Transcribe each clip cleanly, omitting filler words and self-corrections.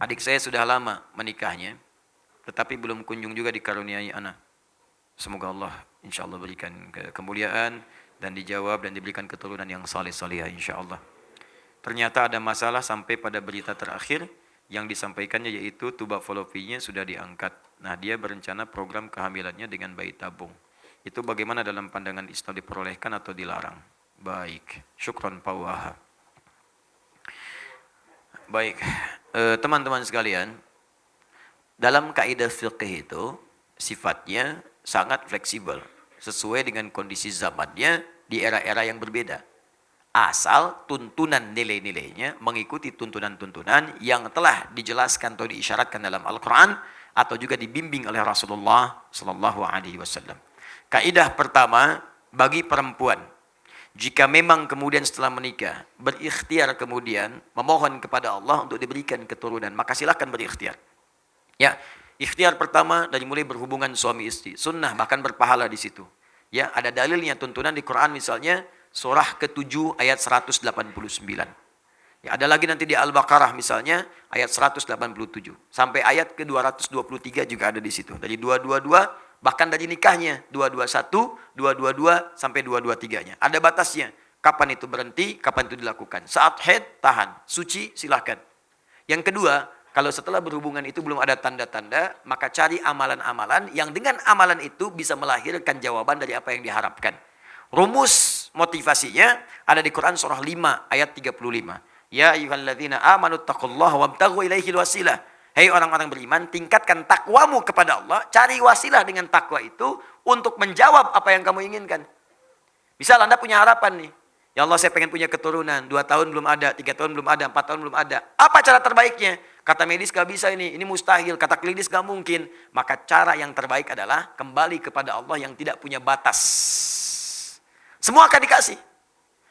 Adik saya sudah lama menikahnya, tetapi belum kunjung juga dikaruniai anak. Semoga Allah insya Allah berikan kemuliaan dan dijawab dan diberikan keturunan yang saleh-salihah insya Allah. Ternyata ada masalah sampai pada berita terakhir yang disampaikannya yaitu tuba fallopiannya sudah diangkat. Nah, dia berencana program kehamilannya dengan bayi tabung. Itu bagaimana dalam pandangan Islam, diperolehkan atau dilarang? Baik, syukron Pak Wahab. Baik, teman-teman sekalian, dalam kaidah fiqih itu sifatnya sangat fleksibel, sesuai dengan kondisi zamannya di era-era yang berbeda. Asal tuntunan nilai-nilainya mengikuti tuntunan-tuntunan yang telah dijelaskan atau diisyaratkan dalam Al-Quran atau juga dibimbing oleh Rasulullah Sallallahu Alaihi Wasallam. Kaidah pertama, bagi perempuan, jika memang kemudian setelah menikah berikhtiar kemudian memohon kepada Allah untuk diberikan keturunan, maka silakan berikhtiar. Ya, ikhtiar pertama dari mulai berhubungan suami istri, sunnah bahkan berpahala di situ. Ya, ada dalilnya tuntunan di Quran misalnya surah ke-7 ayat 189. Ya, ada lagi nanti di Al-Baqarah misalnya ayat 187 sampai ayat ke-223 juga ada di situ. Dari 222 bahkan dari nikahnya 221, 222 sampai 223-nya. Ada batasnya. Kapan itu berhenti, kapan itu dilakukan. Saat haid tahan, suci silahkan. Yang kedua, kalau setelah berhubungan itu belum ada tanda-tanda, maka cari amalan-amalan yang dengan amalan itu bisa melahirkan jawaban dari apa yang diharapkan. Rumus motivasinya ada di Quran surah 5 ayat 35. Ya ayyuhalladzina amanu taqullaha wabtaghu ilaihil wasilah. Hei orang-orang beriman, tingkatkan takwamu kepada Allah, cari wasilah dengan takwa itu untuk menjawab apa yang kamu inginkan. Misal Anda punya harapan nih, ya Allah saya pengen punya keturunan, 2 tahun belum ada, 3 tahun belum ada, 4 tahun belum ada. Apa cara terbaiknya? Kata medis gak bisa ini mustahil, kata klinis gak mungkin. Maka cara yang terbaik adalah kembali kepada Allah yang tidak punya batas. Semua akan dikasih.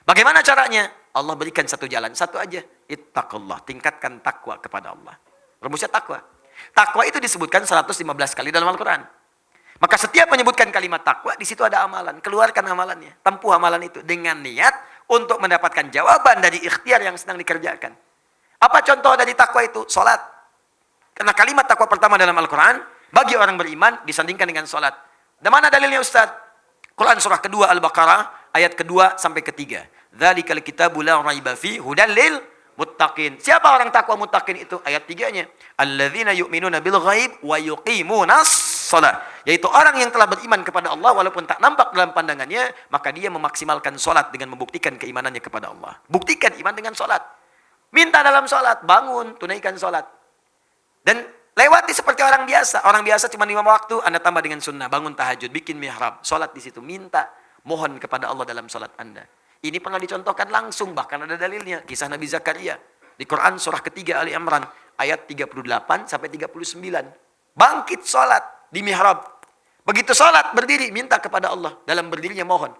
Bagaimana caranya? Allah berikan satu jalan, satu aja. Ittaqullah, tingkatkan takwa kepada Allah. Rumusnya takwa. Takwa itu disebutkan 115 kali dalam Al-Quran. Maka setiap menyebutkan kalimat takwa, di situ ada amalan. Keluarkan amalannya. Tempuh amalan itu dengan niat untuk mendapatkan jawaban dari ikhtiar yang sedang dikerjakan. Apa contoh dari takwa itu? Salat. Karena kalimat takwa pertama dalam Al-Quran, bagi orang beriman, disandingkan dengan salat. Dan mana dalilnya Ustaz? Quran surah kedua Al-Baqarah, ayat kedua sampai ketiga. Dzalikal kitabu la raiba fi hudal lil muttaqin. Siapa orang takwa muttaqin itu? Ayat 3-nya. Alladzina yu'minuna bil ghaib wa yuqimunas shalah. Yaitu orang yang telah beriman kepada Allah walaupun tak nampak dalam pandangannya, maka dia memaksimalkan salat dengan membuktikan keimanannya kepada Allah. Buktikan iman dengan salat. Minta dalam salat, bangun, tunaikan salat. Dan lewati seperti orang biasa. Orang biasa cuma 5 waktu, Anda tambah dengan sunnah, bangun tahajud, bikin mihrab, salat di situ, minta, mohon kepada Allah dalam salat Anda. Ini pernah dicontohkan langsung, bahkan ada dalilnya. Kisah Nabi Zakaria. Di Quran surah ketiga Ali Imran. Ayat 38 sampai 39. Bangkit sholat di mihrab. Begitu sholat, berdiri, minta kepada Allah. Dalam berdirinya mohon.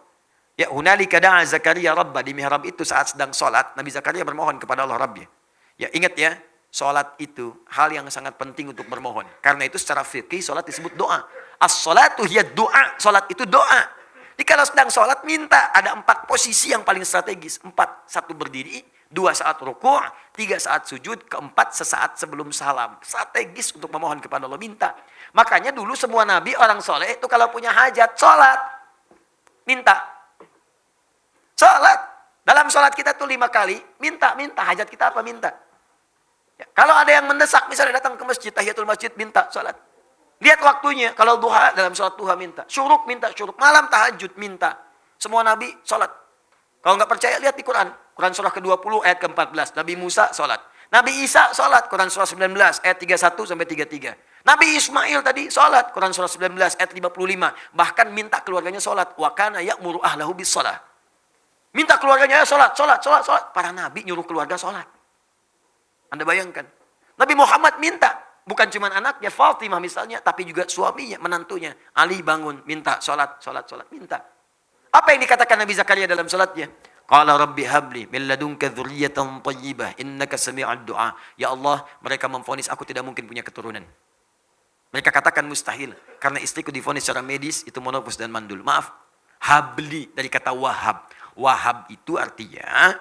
Ya, hunalika da'a Zakaria Rabbah. Di mihrab itu saat sedang sholat, Nabi Zakaria bermohon kepada Allah Rabbnya. Ya, ingat ya, sholat itu hal yang sangat penting untuk bermohon. Karena itu secara fikih, sholat disebut doa. As-sholatu hiya doa. Sholat itu doa. Jadi kalau sedang sholat minta, ada 4 posisi yang paling strategis. 4, 1 berdiri, 2 saat rukuk, 3 saat sujud, 4 sesaat sebelum salam. Strategis untuk memohon kepada Allah, minta. Makanya dulu semua nabi orang soleh itu kalau punya hajat, sholat. Minta. Sholat. Dalam sholat kita tuh 5 kali, minta. Hajat kita apa? Minta. Ya, kalau ada yang mendesak, misalnya datang ke masjid, tahiyatul masjid, minta sholat. Lihat waktunya, kalau duha, dalam sholat duha minta. Syuruk minta, syuruk. Malam tahajud minta. Semua nabi sholat. Kalau nggak percaya, lihat di Quran. Quran surah ke-20 ayat ke-14. Nabi Musa sholat. Nabi Isa sholat. Quran surah 19 ayat 31 sampai 33. Nabi Ismail tadi sholat. Quran surah 19 ayat 55. Bahkan minta keluarganya sholat. Wa kana ya'muru ahlahu bis sholat. Minta keluarganya sholat. Para nabi nyuruh keluarga sholat. Anda bayangkan. Nabi Muhammad minta. Bukan cuma anaknya, Fatimah misalnya, tapi juga suaminya, menantunya. Ali bangun, minta, sholat, minta. Apa yang dikatakan Nabi Zakaria dalam sholatnya? Qala rabbi habli min ladunka dzurriyyatan thayyibah innaka sami'ud du'a. Ya Allah, mereka memvonis aku tidak mungkin punya keturunan. Mereka katakan mustahil karena istriku divonis secara medis itu monopus dan mandul. Maaf. Habli dari kata wahab. Wahab itu artinya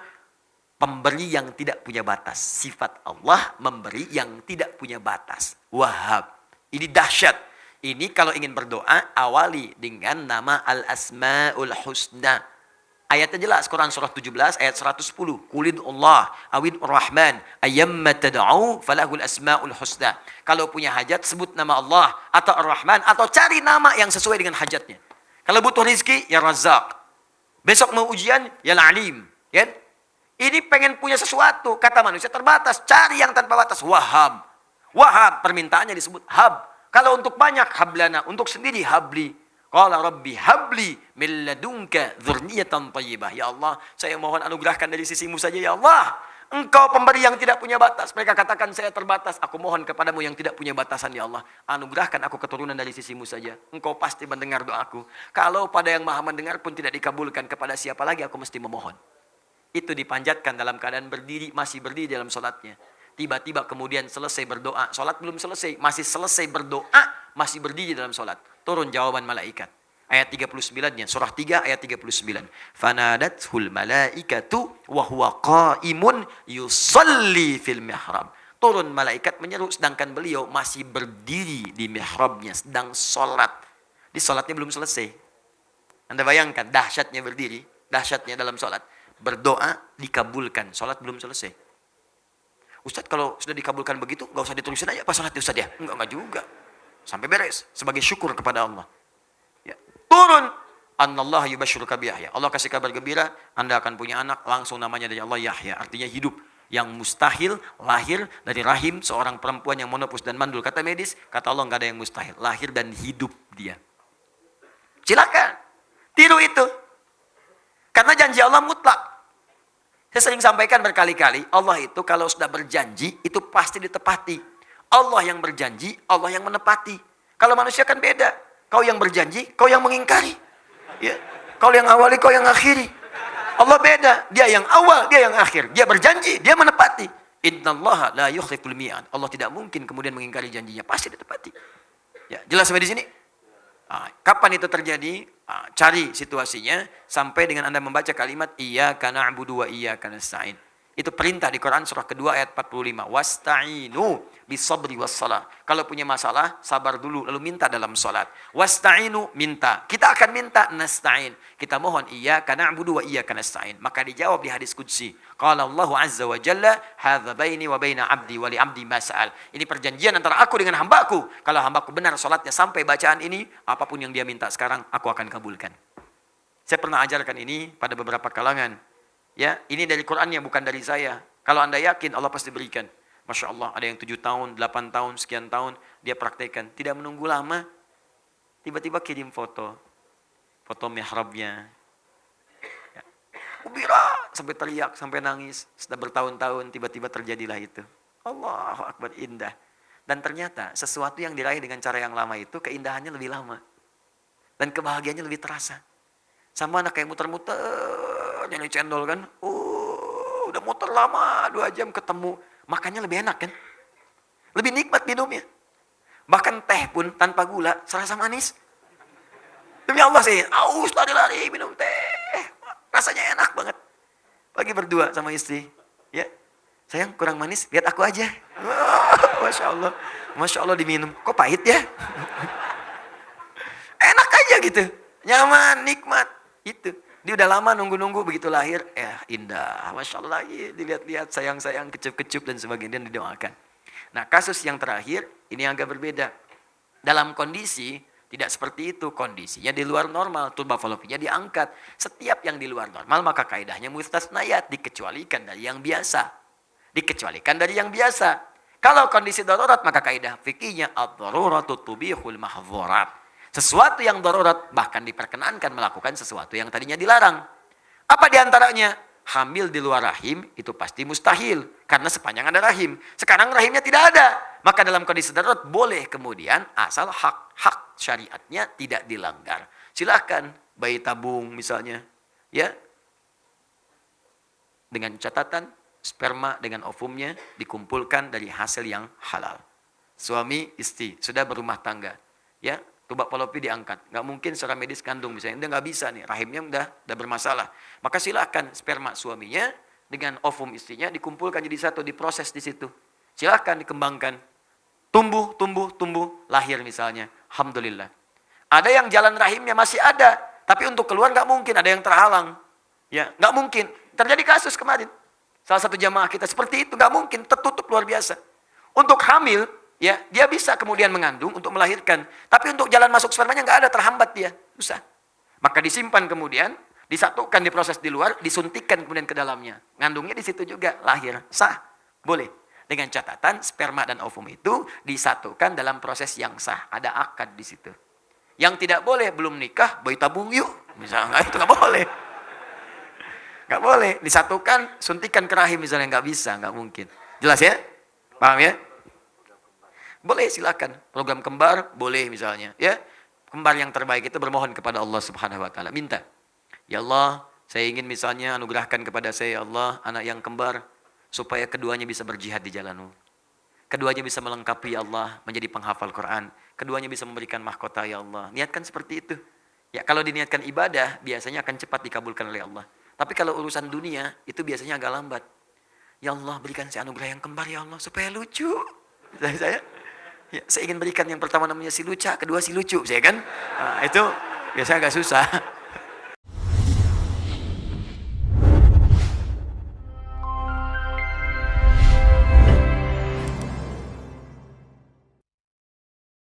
Pemberi yang tidak punya batas. Sifat Allah memberi yang tidak punya batas. Wahhab. Ini dahsyat. Ini kalau ingin berdoa, awali dengan nama Al-Asma'ul Husna. Ayatnya jelas, Quran surah 17 ayat 110. Qulid Allah awid Rahman ayyamma tad'u falahul asma'ul husna. Kalau punya hajat, sebut nama Allah atau Ar-Rahman, atau cari nama yang sesuai dengan hajatnya. Kalau butuh rizki, ya Razzaq. Besok mau ujian, ya Alim. Ya? Ini pengen punya sesuatu, kata manusia terbatas. Cari yang tanpa batas. Wahhab. Wahhab, permintaannya disebut hab. Kalau untuk banyak, hablana. Untuk sendiri, habli. Qala rabbi habli min ladunka dzurriyyatan thayyibah. Ya Allah, saya mohon anugerahkan dari sisimu saja ya Allah. Engkau pemberi yang tidak punya batas. Mereka katakan saya terbatas. Aku mohon kepadamu yang tidak punya batasan ya Allah. Anugerahkan aku keturunan dari sisimu saja. Engkau pasti mendengar doaku. Kalau pada yang maha mendengar pun tidak dikabulkan, kepada siapa lagi aku mesti memohon? Itu dipanjatkan dalam keadaan berdiri, masih berdiri dalam sholatnya. Tiba-tiba kemudian selesai berdoa. Sholat belum selesai, masih selesai berdoa, masih berdiri dalam sholat. Turun jawaban malaikat. Ayat 39-nya, surah 3 ayat 39. Fanadathul malaikatu wa huwa qaimun yusalli fil mihrab. Turun malaikat menyeru sedangkan beliau masih berdiri di mihrabnya, sedang sholat. Di sholatnya belum selesai. Anda bayangkan dahsyatnya berdiri, dahsyatnya dalam sholat. Berdoa dikabulkan, sholat belum selesai. Ustaz, kalau sudah dikabulkan begitu, nggak usah diterusin aja pas sholat Ustaz ya? Enggak juga. Sampai beres, sebagai syukur kepada Allah. Ya. Turun. Annallah yubashiruka biyahya. Allah kasih kabar gembira, Anda akan punya anak, langsung namanya dari Allah Yahya. Artinya hidup. Yang mustahil lahir dari rahim seorang perempuan yang monopus dan mandul. Kata medis, kata Allah nggak ada yang mustahil. Lahir dan hidup dia. Silakan. Tiru itu. Karena janji Allah mutlak. Saya sering sampaikan berkali-kali, Allah itu kalau sudah berjanji, itu pasti ditepati. Allah yang berjanji, Allah yang menepati. Kalau manusia kan beda. Kau yang berjanji, kau yang mengingkari. Ya. Kau yang awali, kau yang akhiri. Allah beda. Dia yang awal, dia yang akhir. Dia berjanji, dia menepati. Innallaha la yukhliful mi'ad. Allah tidak mungkin kemudian mengingkari janjinya. Pasti ditepati. Ya, jelas sampai di sini? Kapan itu terjadi? Cari situasinya sampai dengan Anda membaca kalimat iyyaka na'budu wa iyyaka nasta'in. Itu perintah di Quran surah kedua ayat 45. Wasta'inu bisabri wassalah. Kalau punya masalah, sabar dulu lalu minta dalam salat. Wasta'inu, minta. Kita akan minta nasta'in. Kita mohon iyyaka na'budu wa iyyaka nasta'in. Maka dijawab di hadis qudsi. Qala Allahu azza wa jalla, hadza baini wa baina 'abdi wa li 'abdi ma sa'al. Ini perjanjian antara aku dengan hambaku. Kalau hambaku benar salatnya sampai bacaan ini, apapun yang dia minta sekarang aku akan kabulkan. Saya pernah ajarkan ini pada beberapa kalangan. Ya, ini dari Qur'annya bukan dari saya. Kalau Anda yakin Allah pasti berikan. Masya Allah, ada yang 7 tahun, 8 tahun, sekian tahun dia praktekkan. Tidak menunggu lama, tiba-tiba kirim foto mihrabnya. Ya. Ubira, sampai teriak, sampai nangis. Sudah bertahun-tahun, tiba-tiba terjadilah itu. Allahu Akbar, indah. Dan ternyata sesuatu yang diraih dengan cara yang lama itu, keindahannya lebih lama. Dan kebahagiaannya lebih terasa. Sama anak kayak muter-muter, nyari cendol kan. Udah muter lama, 2 jam ketemu. Makannya lebih enak kan. Lebih nikmat minumnya. Bahkan teh pun tanpa gula, serasa manis. Demi Allah sih, aus lari-lari minum teh. Rasanya enak banget. Pagi berdua sama istri. Ya, sayang kurang manis, lihat aku aja. Masya Allah. Masya Allah diminum. Kok pahit ya? Enak aja gitu. Nyaman, nikmat. Itu. Dia udah lama nunggu-nunggu begitu lahir. Indah. Masya Allah lagi. Dilihat-lihat sayang-sayang, kecup-kecup dan sebagainya. Dan didoakan. Nah kasus yang terakhir. Ini agak berbeda. Dalam kondisi tidak seperti itu. Kondisinya di luar normal. Turba falopinya diangkat. Setiap yang di luar normal. Maka kaidahnya mustasnayat. Dikecualikan dari yang biasa. Dikecualikan dari yang biasa. Kalau kondisi darurat. Maka kaidah fikihnya. Ad-daruratu tubihul mahzurat. Sesuatu yang darurat bahkan diperkenankan melakukan sesuatu yang tadinya dilarang. Apa diantaranya? Hamil di luar rahim itu pasti mustahil. Karena sepanjang ada rahim. Sekarang rahimnya tidak ada. Maka dalam kondisi darurat boleh kemudian asal hak syariatnya tidak dilanggar. Silahkan bayi tabung misalnya. Ya. Dengan catatan sperma dengan ovumnya dikumpulkan dari hasil yang halal. Suami istri sudah berumah tangga. Ya. Tubak falopi diangkat. Nggak mungkin secara medis kandung misalnya. Udah nggak bisa nih. Rahimnya udah bermasalah. Maka silakan sperma suaminya dengan ovum istrinya dikumpulkan jadi satu, diproses di situ. Silakan dikembangkan. Tumbuh, lahir misalnya. Alhamdulillah. Ada yang jalan rahimnya masih ada, tapi untuk keluar nggak mungkin, ada yang terhalang. Ya, nggak mungkin. Terjadi kasus kemarin. Salah satu jamaah kita seperti itu, nggak mungkin, tertutup luar biasa. Untuk hamil, ya dia bisa kemudian mengandung untuk melahirkan, tapi untuk jalan masuk spermanya nggak ada, terhambat dia, susah. Maka disimpan kemudian, disatukan, diproses di luar, disuntikkan kemudian ke dalamnya. Ngandungnya di situ juga, lahir, sah, boleh. Dengan catatan sperma dan ovum itu disatukan dalam proses yang sah, ada akad di situ. Yang tidak boleh, belum nikah, bayi tabung yuk, misalnya itu nggak boleh. Nggak boleh, disatukan, suntikan ke rahim misalnya, nggak bisa, nggak mungkin. Jelas ya? Paham ya? Boleh, silakan. Program kembar, boleh misalnya. Ya, kembar yang terbaik itu bermohon kepada Allah Subhanahu Wa Taala. Minta, ya Allah, saya ingin misalnya anugerahkan kepada saya, ya Allah, anak yang kembar, supaya keduanya bisa berjihad di jalan-Mu. Keduanya bisa melengkapi, ya Allah, menjadi penghafal Quran. Keduanya bisa memberikan mahkota, ya Allah. Niatkan seperti itu. Ya, kalau diniatkan ibadah, biasanya akan cepat dikabulkan oleh Allah. Tapi kalau urusan dunia, itu biasanya agak lambat. Ya Allah, berikan saya anugerah yang kembar, ya Allah, supaya lucu. Saya ingin berikan yang pertama namanya si luca, kedua si lucu, saya kan. Nah, itu biasanya agak susah.